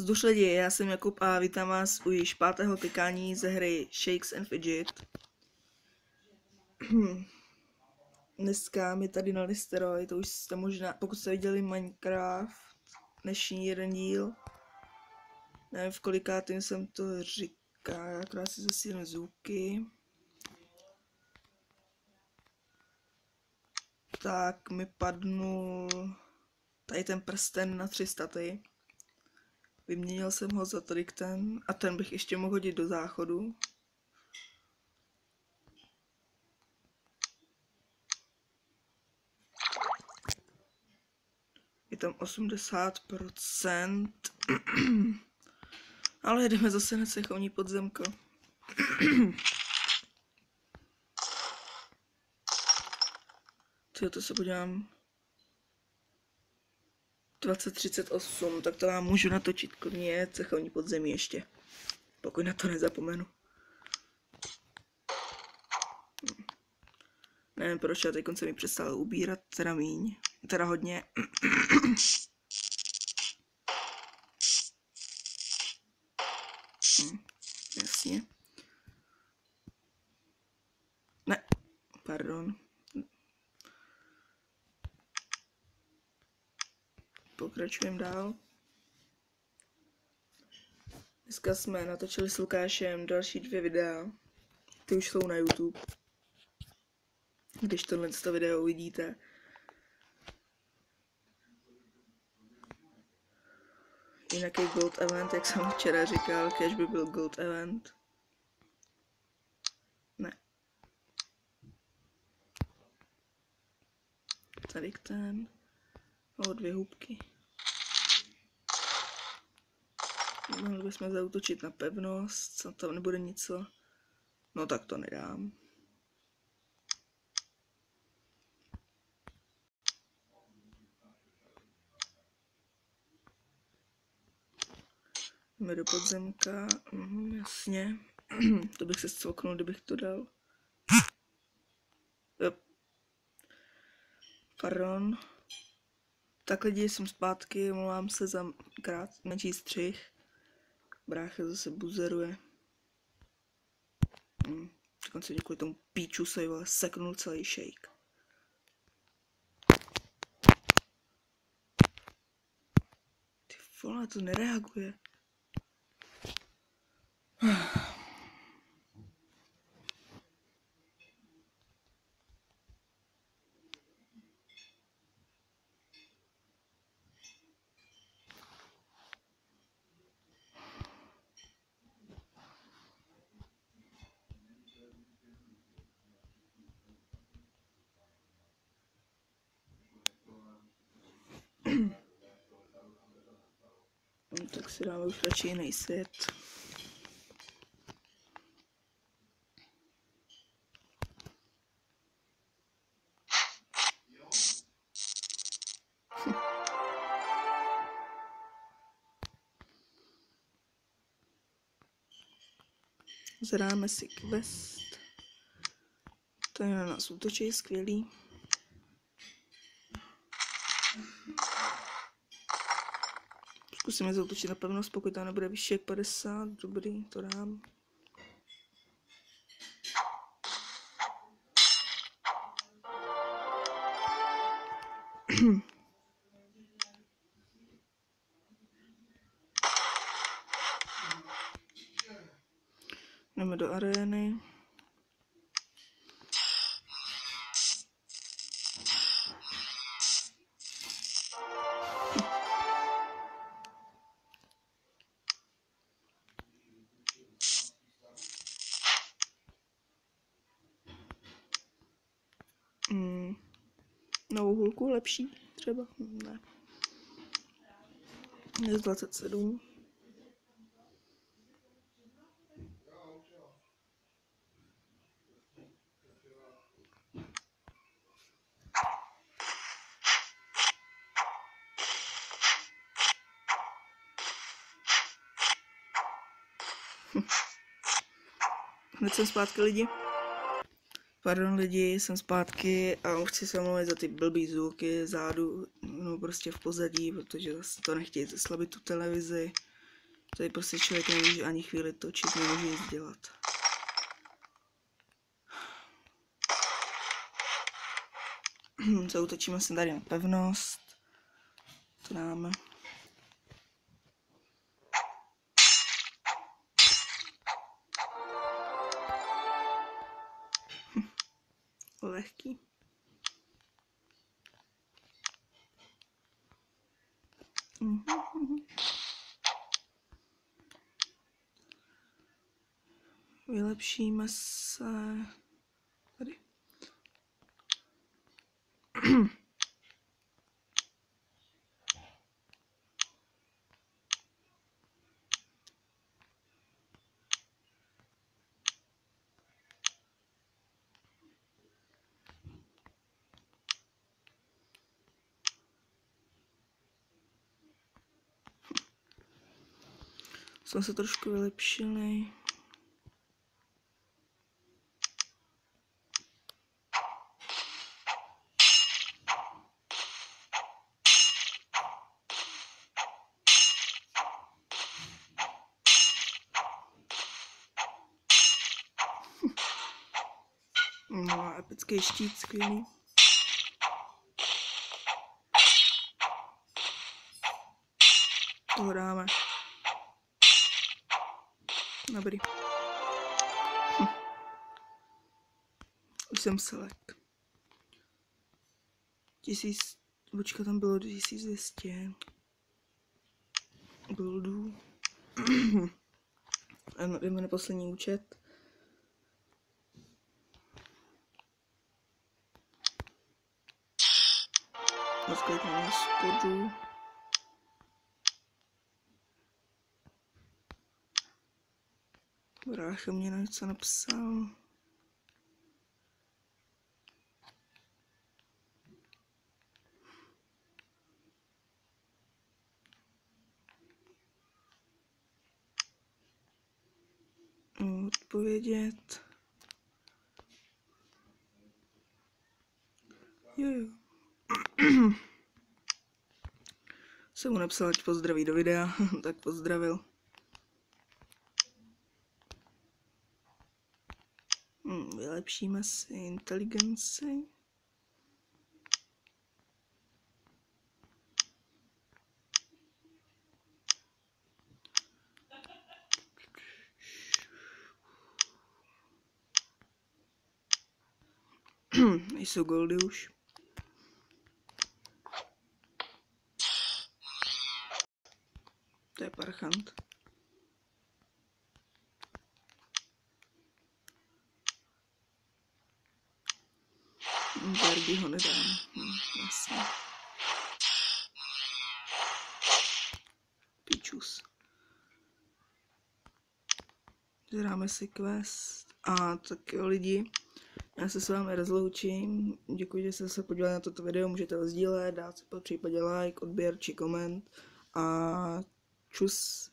Zduš lidi, já jsem Jakub a vítám vás u již 5. klikání ze hry Shakes and Fidget. Dneska mi tady na Listeroj, to už jste možná, pokud jste viděli Minecraft, dnešní jeden díl. Nevím v kolikátým jsem to říká, já akorát si zesílím zvuky. Tak mi padnul tady ten prsten na 3 staty. Vyměnil jsem ho za tady ten a ten bych ještě mohl hodit do záchodu. Je tam 80%. Ale jdeme zase na cechovní podzemko. To se podívám. 2038, tak to vám můžu natočit klidně cechovní podzemí ještě. Pokud na to nezapomenu. Nevím proč, a teď se mi přestalo ubírat, teda míň. Teda hodně. Jasně. Ne, pardon. Pokračujeme dál. Dneska jsme natočili s Lukášem další 2 videa. Ty už jsou na YouTube. Když tohle video uvidíte. Jinak je Gold Event, jak jsem včera říkal, kež by byl Gold Event. Ne. Tady ten. O, 2 hubky. Mohli bychom zaútočit na pevnost, co tam nebude nic. No tak to nedám. Jdeme do podzemka, jasně. To bych se scvoknul, kdybych to dal. Jo. Pardon. Tak lidi, jsem zpátky, omlouvám se za menší střih. Brácha zase buzeruje. Dokonce kvůli tomu píču se vole seknul celý shake. Ty vole, to nereaguje. Tak si dáme už radši jiný svět. Zadáme si quest. Tady na nás útočí, skvělý. Zkusíme zautočit na pevnost, pokud tam nebude vyšší jak 50. Dobrý, to dám. Jdeme do arény. Novou hulku lepší třeba? Ne. Je z 27. Hned jsem zpátky lidi. Pardon lidi, jsem zpátky a chci se omluvit za ty blbý zvuky zádu, no prostě v pozadí, protože zase to nechtějí zeslabit tu televizi. Tady prostě člověk nemůže ani chvíli točit, nemůže nic dělat. Zautočíme se tady na pevnost. To dáme. Lehký. Vylepšíme se tady. Jsme se trošku vylepšili. No, epický štít, skvělý. Toho dáme. Dobrý. Už jsem selek. 1000, počka, tam bylo 1200 goldů. Jdeme na poslední účet. Rozklikneme na spodu. Brácha mě něco napsal. Odpovědět. Jo. Jsem mu napsal, ať pozdraví do videa, tak pozdravil. Vylepšíme si inteligenci. Nejsou goldy už. To je parchant. Bardy ho nedám. Jasně. Pičus. Zdáme si quest. A tak jo lidi. Já se s vámi rozloučím. Děkuji, že jste se podívali na toto video. Můžete ho sdílet, dát si po případě like, odběr či koment. A čus.